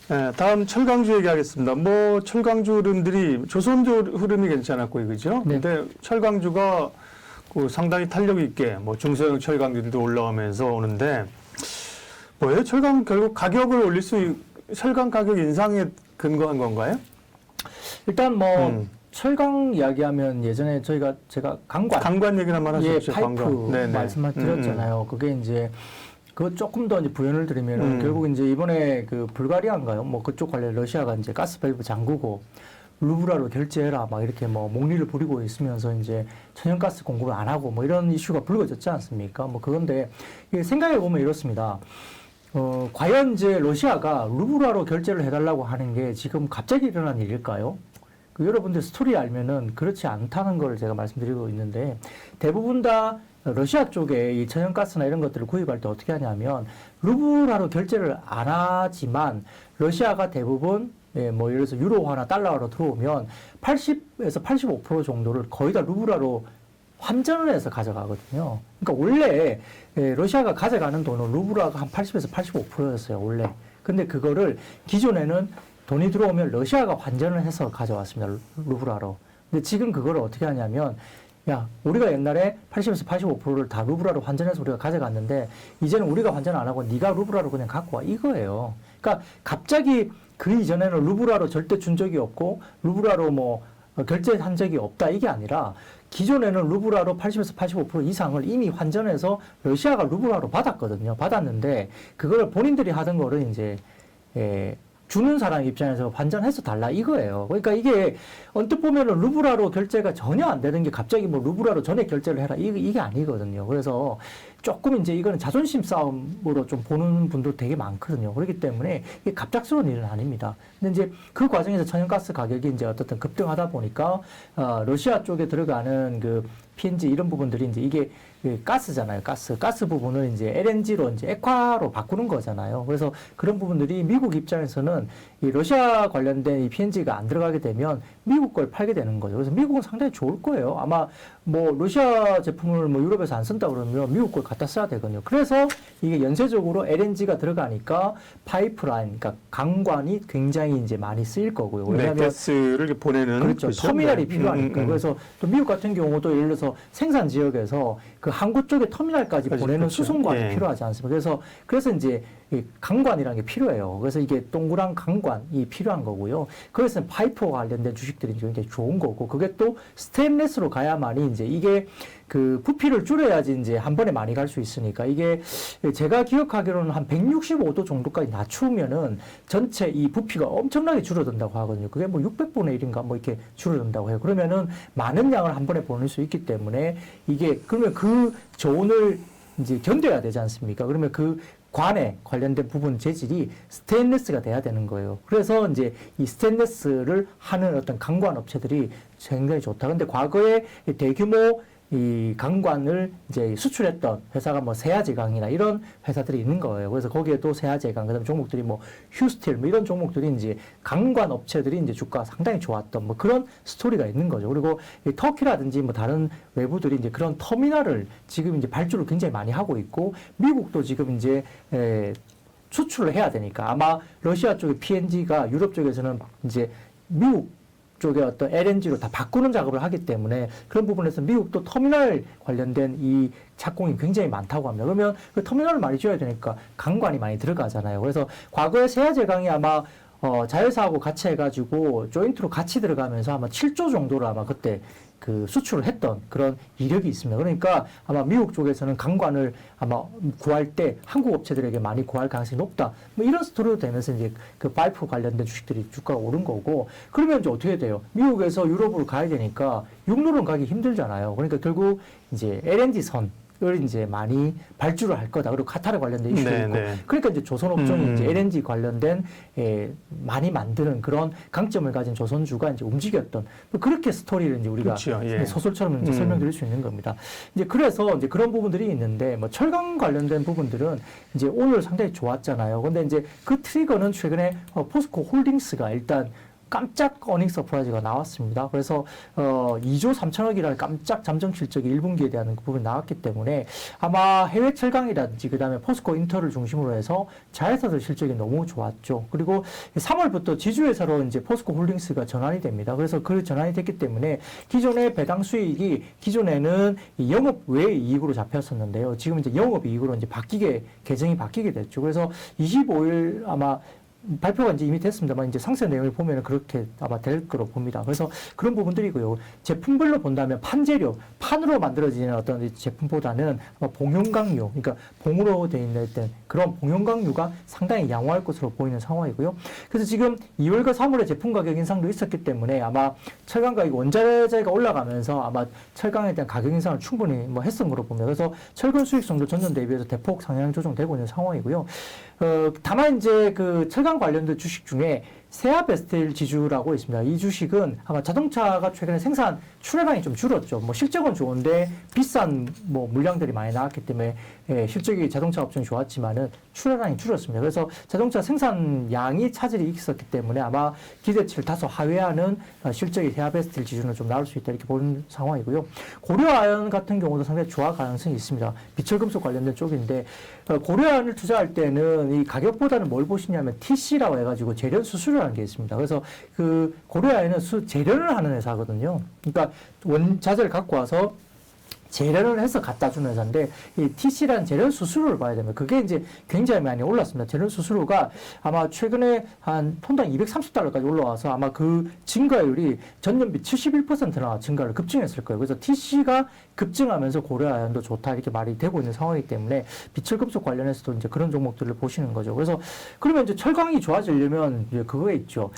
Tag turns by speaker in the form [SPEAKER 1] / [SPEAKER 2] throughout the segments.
[SPEAKER 1] 네, 다음 철강주 얘기하겠습니다. 뭐 철강주 흐름들이 조선주 흐름이 괜찮았고 그죠?
[SPEAKER 2] 네.
[SPEAKER 1] 근데 철강주가 그 상당히 탄력 있게 뭐 중소형 철강주들도 올라오면서 오는데 뭐예요? 철강 결국 가격을 올릴 철강 가격 인상에 근거한 건가요?
[SPEAKER 2] 일단 뭐 철강 이야기하면 예전에 제가
[SPEAKER 1] 강관 얘기를 한번 하셨죠.
[SPEAKER 2] 파이프 말씀을 드렸잖아요. 그게 이제 그 조금 더 이제 부연을 드리면은 결국 이제 이번에 그 불가리아인가요? 뭐 그쪽 관련 러시아가 이제 가스 밸브 잠그고 루블화로 결제해라 막 이렇게 뭐 목리를 부리고 있으면서 이제 천연가스 공급을 안 하고 뭐 이런 이슈가 불거졌지 않습니까? 뭐 그건데 생각해 보면 이렇습니다. 과연 이제 러시아가 루블화로 결제를 해달라고 하는 게 지금 갑자기 일어난 일일까요? 여러분들 스토리 알면은 그렇지 않다는 걸 제가 말씀드리고 있는데 대부분 다 러시아 쪽에 이 천연가스나 이런 것들을 구입할 때 어떻게 하냐면 루블화로 결제를 안 하지만 러시아가 대부분 뭐 예를 들어서 유로화나 달러화로 들어오면 80에서 85% 정도를 거의 다 루블화로 환전을 해서 가져가거든요. 그러니까 원래 러시아가 가져가는 돈은 루블화가 한 80에서 85%였어요, 원래. 근데 그거를 기존에는 돈이 들어오면 러시아가 환전을 해서 가져왔습니다, 루블화로. 근데 지금 그거를 어떻게 하냐면 야, 우리가 옛날에 80에서 85%를 다 루블화로 환전해서 우리가 가져갔는데 이제는 우리가 환전 안 하고 네가 루블화로 그냥 갖고 와 이거예요. 그러니까 갑자기 그 이전에는 루블화로 절대 준 적이 없고 루블화로 뭐 결제한 적이 없다 이게 아니라 기존에는 루블화로 80에서 85% 이상을 이미 환전해서 러시아가 루블화로 받았거든요. 받았는데 그거를 본인들이 하던 거를 이제 주는 사람 입장에서 환전해서 달라 이거예요. 그러니까 이게 언뜻 보면은 루블화로 결제가 전혀 안 되는 게 갑자기 뭐 루블화로 전액 결제를 해라 이게 아니거든요. 그래서 조금 이제 이거는 자존심 싸움으로 좀 보는 분도 되게 많거든요. 그렇기 때문에 이게 갑작스러운 일은 아닙니다. 근데 이제 그 과정에서 천연가스 가격이 이제 어떻든 급등하다 보니까 러시아 쪽에 들어가는 그 PNG 이런 부분들이 이제 이게 가스잖아요. 가스 부분을 이제 LNG로 이제 액화로 바꾸는 거잖아요. 그래서 그런 부분들이 미국 입장에서는 이 러시아 관련된 이 PNG가 안 들어가게 되면 미국 걸 팔게 되는 거죠. 그래서 미국은 상당히 좋을 거예요. 아마 뭐 러시아 제품을 뭐 유럽에서 안 쓴다 그러면 미국 걸 갖다 써야 되거든요. 그래서 이게 연쇄적으로 LNG가 들어가니까 파이프라인, 그러니까 강관이 굉장히 이제 많이 쓰일 거고요. 왜냐하면
[SPEAKER 1] 가스를 보내는
[SPEAKER 2] 그렇죠. 터미널이 필요하니까. 그래서 또 미국 같은 경우도 예를 들어서 생산 지역에서 그 항구 쪽에 터미널까지 보내는
[SPEAKER 1] 그렇죠.
[SPEAKER 2] 수송관이 필요하지 않습니까? 그래서 이제 이 강관이라는 게 필요해요. 그래서 이게 동그란 강관이 필요한 거고요. 그래서 파이프와 관련된 주식들이 굉장히 좋은 거고, 그게 또 스테인리스로 가야만이 이제 이게 그 부피를 줄여야지 이제 한 번에 많이 갈 수 있으니까 이게 제가 기억하기로는 한 165도 정도까지 낮추면은 전체 이 부피가 엄청나게 줄어든다고 하거든요. 그게 뭐 600분의 1인가 뭐 이렇게 줄어든다고 해요. 그러면은 많은 양을 한 번에 보낼 수 있기 때문에 이게 그러면 그 저온을 이제 견뎌야 되지 않습니까? 그러면 그 관에 관련된 부분 재질이 스테인리스가 돼야 되는 거예요. 그래서 이제 이 스테인리스를 하는 어떤 강관 업체들이 굉장히 좋다. 근데 과거에 대규모 이 강관을 이제 수출했던 회사가 뭐 세아제강이나 이런 회사들이 있는 거예요. 그래서 거기에 또 세아제강, 그다음에 종목들이 뭐 휴스틸 뭐 이런 종목들이 이제 강관 업체들이 이제 주가가 상당히 좋았던 뭐 그런 스토리가 있는 거죠. 그리고 이 터키라든지 뭐 다른 외부들이 이제 그런 터미널을 지금 이제 발주를 굉장히 많이 하고 있고 미국도 지금 이제 수출을 해야 되니까 아마 러시아 쪽의 PNG가 유럽 쪽에서는 이제 미국 쪽에 어떤 LNG로 다 바꾸는 작업을 하기 때문에 그런 부분에서 미국도 터미널 관련된 이 착공이 굉장히 많다고 합니다. 그러면 그 터미널을 많이 지어야 되니까 강관이 많이 들어가잖아요. 그래서 과거에 세아제강이 아마 자회사하고 같이 해가지고 조인트로 같이 들어가면서 아마 7조 정도를 아마 그때 그 수출을 했던 그런 이력이 있습니다. 그러니까 아마 미국 쪽에서는 강관을 아마 구할 때 한국 업체들에게 많이 구할 가능성이 높다. 뭐 이런 스토리로 되면서 이제 그 파이프 관련된 주식들이 주가가 오른 거고, 그러면 이제 어떻게 돼요? 미국에서 유럽으로 가야 되니까 육로는 가기 힘들잖아요. 그러니까 결국 이제 LNG 선을 이제 많이 발주를 할 거다. 그리고 카타르 관련된 이슈도 있고. 그러니까 이제 조선업종이 이제 LNG 관련된 많이 만드는 그런 강점을 가진 조선주가 이제 움직였던 그렇게 스토리를 이제 우리가
[SPEAKER 1] 그렇죠.
[SPEAKER 2] 소설처럼 이제 설명드릴 수 있는 겁니다. 이제 그래서 이제 그런 부분들이 있는데 뭐 철강 관련된 부분들은 이제 오늘 상당히 좋았잖아요. 근데 이제 그 트리거는 최근에 포스코 홀딩스가 일단 깜짝 어닝 서프라이즈가 나왔습니다. 그래서 2조 3천억이라는 깜짝 잠정 실적이 1분기에 대한 그 부분이 나왔기 때문에 아마 해외 철강이라든지 그다음에 포스코 인터를 중심으로 해서 자회사들 실적이 너무 좋았죠. 그리고 3월부터 지주회사로 이제 포스코 홀딩스가 전환이 됩니다. 그래서 그 전환이 됐기 때문에 기존의 배당 수익이 기존에는 이 영업 외 이익으로 잡혔었는데요. 지금 이제 영업 이익으로 이제 계정이 바뀌게 됐죠. 그래서 25일 아마 발표가 이제 이미 됐습니다만 이제 상세 내용을 보면 그렇게 아마 될 거로 봅니다. 그래서 그런 부분들이고요. 제품별로 본다면 판재료, 판으로 만들어지는 어떤 제품보다는 아마 봉용강유, 그러니까 봉으로 되어 있는 그런 봉용강유가 상당히 양호할 것으로 보이는 상황이고요. 그래서 지금 2월과 3월에 제품 가격 인상도 있었기 때문에 아마 철강 가격 원자재가 올라가면서 아마 철강에 대한 가격 인상을 충분히 뭐 했던 거로 봅니다. 그래서 철근 수익성도 전년 대비해서 대폭 상향 조정되고 있는 상황이고요. 다만 이제 그 철강 관련된 주식 중에 세아베스텔 지주라고 있습니다. 이 주식은 아마 자동차가 최근에 생산 출하량이 좀 줄었죠. 뭐 실적은 좋은데 비싼 뭐 물량들이 많이 나왔기 때문에 실적이 자동차 업종이 좋았지만은 출하량이 줄었습니다. 그래서 자동차 생산량이 차질이 있었기 때문에 아마 기대치를 다소 하회하는 실적이 세아베스텔 지주는 좀 나올 수 있다 이렇게 보는 상황이고요. 고려아연 같은 경우도 상당히 조화 가능성이 있습니다. 비철금속 관련된 쪽인데 고려아연을 투자할 때는 이 가격보다는 뭘 보시냐면 TC라고 해가지고 재련 수수료라는 게 있습니다. 그래서 그 고려아연은 재련을 하는 회사거든요. 그러니까 원자재를 갖고 와서 재련을 해서 갖다 주는 회사인데 이 TC라는 재련 수수료를 봐야 됩니다. 그게 이제 굉장히 많이 올랐습니다. 재련 수수료가 아마 최근에 한 톤당 230달러까지 올라와서 아마 그 증가율이 전년비 71%나 증가를 급증했을 거예요. 그래서 TC가 급증하면서 고려아연도 좋다 이렇게 말이 되고 있는 상황이기 때문에 비철금속 관련해서도 이제 그런 종목들을 보시는 거죠. 그래서 그러면 이제 철강이 좋아지려면 이제 그거에 있죠.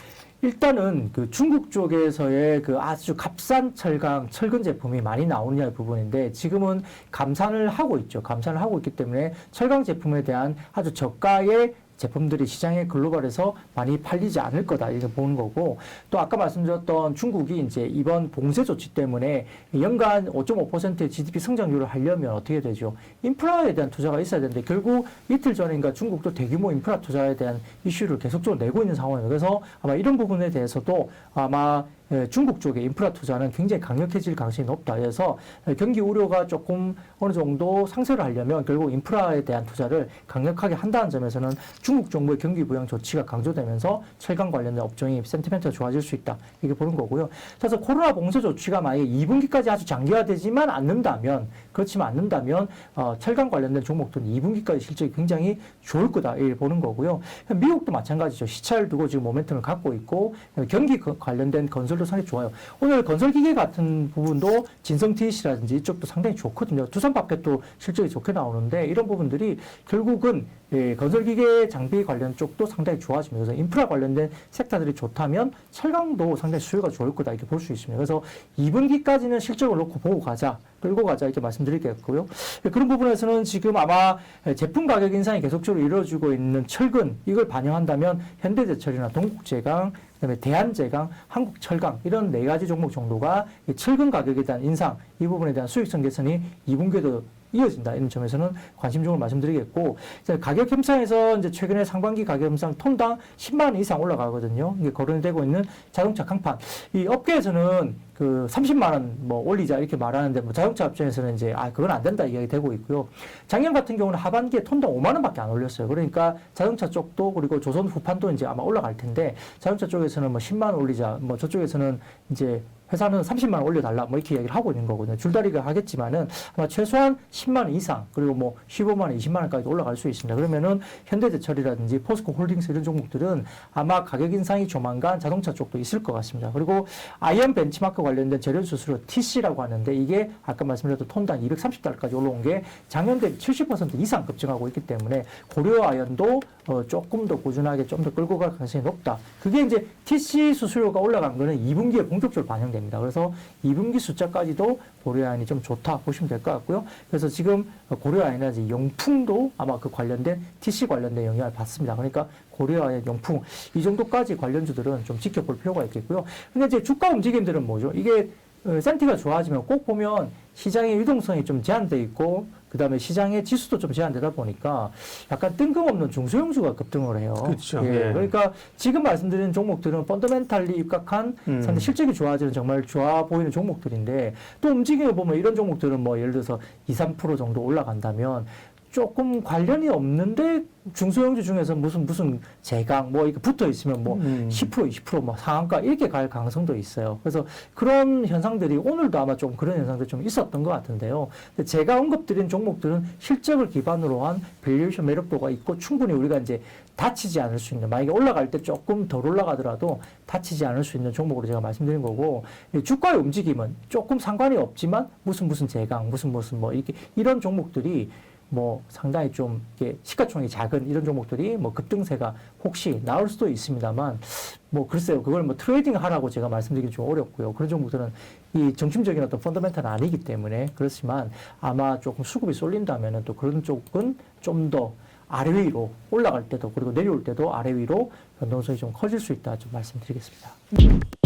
[SPEAKER 2] 일단은 그 중국 쪽에서의 그 아주 값싼 철근 제품이 많이 나오느냐의 부분인데 지금은 감산을 하고 있죠. 감산을 하고 있기 때문에 철강 제품에 대한 아주 저가의 제품들이 시장에 글로벌에서 많이 팔리지 않을 거다 이렇게 보는 거고 또 아까 말씀드렸던 중국이 이제 이번 봉쇄 조치 때문에 연간 5.5%의 GDP 성장률을 하려면 어떻게 되죠? 인프라에 대한 투자가 있어야 되는데 결국 이틀 전인가 중국도 대규모 인프라 투자에 대한 이슈를 계속적으로 내고 있는 상황이에요. 그래서 아마 이런 부분에 대해서도 아마 중국 쪽의 인프라 투자는 굉장히 강력해질 가능성이 높다. 그래서 경기 우려가 조금 어느 정도 상쇄를 하려면 결국 인프라에 대한 투자를 강력하게 한다는 점에서는 중국 정부의 경기 부양 조치가 강조되면서 철강 관련된 업종이 센티멘트가 좋아질 수 있다. 이렇게 보는 거고요. 그래서 코로나 봉쇄 조치가 만약에 2분기까지 아주 장기화되지만 않는다면 그렇지만 않는다면 철강 관련된 종목들은 2분기까지 실적이 굉장히 좋을 거다. 이렇게 보는 거고요. 미국도 마찬가지죠. 시차를 두고 지금 모멘텀을 갖고 있고 경기 관련된 건설도 상당히 좋아요. 오늘 건설기계 같은 부분도 진성 TC라든지 이쪽도 상당히 좋거든요. 두산파켓도 실적이 좋게 나오는데 이런 부분들이 결국은 건설기계 장비 관련 쪽도 상당히 좋아집니다. 그래서 인프라 관련된 섹터들이 좋다면 철강도 상당히 수요가 좋을 거다 이렇게 볼 수 있습니다. 그래서 2분기까지는 실적을 놓고 보고 가자. 끌고 가자 이렇게 말씀드리겠고요. 그런 부분에서는 지금 아마 제품 가격 인상이 계속적으로 이루어지고 있는 철근 이걸 반영한다면 현대제철이나 동국제강 그다음에 대한제강, 한국철강 이런 네 가지 종목 정도가 이 철근 가격에 대한 인상 이 부분에 대한 수익성 개선이 2분기에도 이어진다. 이런 점에서는 관심종을 말씀드리겠고, 가격 협상에서 이제 최근에 상반기 가격 협상 톤당 10만 원 이상 올라가거든요. 이게 거론되고 있는 자동차 강판. 이 업계에서는 그 30만 원 뭐 올리자 이렇게 말하는데 뭐 자동차 업종에서는 이제 그건 안 된다 이야기 되고 있고요. 작년 같은 경우는 하반기에 톤당 5만 원밖에 안 올렸어요. 그러니까 자동차 쪽도 그리고 조선 후판도 이제 아마 올라갈 텐데 자동차 쪽에서는 뭐 10만 원 올리자 뭐 저쪽에서는 이제 회사는 30만 원 올려달라 뭐 이렇게 이야기를 하고 있는 거거든요. 줄다리가 하겠지만은 아마 최소한 10만 원 이상 그리고 뭐 15만 원, 20만 원까지 올라갈 수 있습니다. 그러면은 현대제철이라든지 포스코 홀딩스 이런 종목들은 아마 가격 인상이 조만간 자동차 쪽도 있을 것 같습니다. 그리고 아이언 벤치마크 관련된 재련 수수료 TC라고 하는데 이게 아까 말씀드렸던 톤당 230달러까지 올라온 게 작년 대비 70% 이상 급증하고 있기 때문에 고려 아이언도 조금 더 꾸준하게 좀 더 끌고 갈 가능성이 높다. 그게 이제 TC 수수료가 올라간 거는 2분기에 본격적으로 반영됩니다. 그래서 2분기 숫자까지도 고려아연이 좀 좋다 보시면 될 것 같고요. 그래서 지금 고려아연이나 영풍도 아마 그 관련된 TC 관련된 영향을 받습니다. 그러니까 고려아연, 영풍 이 정도까지 관련주들은 좀 지켜볼 필요가 있겠고요. 근데 이제 주가 움직임들은 뭐죠? 이게 센티가 좋아지면 꼭 보면 시장의 유동성이 좀 제한돼 있고 그다음에 시장의 지수도 좀 제한되다 보니까 약간 뜬금없는 중소형주가 급등을 해요.
[SPEAKER 1] 그렇죠.
[SPEAKER 2] 예.
[SPEAKER 1] 예.
[SPEAKER 2] 그러니까 지금 말씀드린 종목들은 펀더멘탈리 입각한 상당히 실적이 좋아지는 정말 좋아 보이는 종목들인데 또 움직임을 보면 이런 종목들은 뭐 예를 들어서 2, 3% 정도 올라간다면 조금 관련이 없는데 중소형주 중에서 무슨 제강 뭐 이렇게 붙어 있으면 뭐 10%, 20%뭐 상한가 이렇게 갈 가능성도 있어요. 그래서 그런 현상들이 오늘도 아마 좀 그런 현상들이 좀 있었던 것 같은데요. 근데 제가 언급드린 종목들은 실적을 기반으로 한 밸류에이션 매력도가 있고 충분히 우리가 이제 다치지 않을 수 있는, 만약에 올라갈 때 조금 덜 올라가더라도 다치지 않을 수 있는 종목으로 제가 말씀드린 거고, 주가의 움직임은 조금 상관이 없지만 무슨 제강, 무슨 뭐 이렇게 이런 종목들이 뭐 상당히 좀 이렇게 시가총액이 작은 이런 종목들이 뭐 급등세가 혹시 나올 수도 있습니다만 뭐 글쎄요, 그걸 뭐 트레이딩 하라고 제가 말씀드리기 좀 어렵고요. 그런 종목들은 이 중심적인 어떤 펀더멘탈은 아니기 때문에 그렇지만 아마 조금 수급이 쏠린다면은 또 그런 쪽은 좀 더 아래 위로 올라갈 때도 그리고 내려올 때도 아래 위로 변동성이 좀 커질 수 있다 좀 말씀드리겠습니다.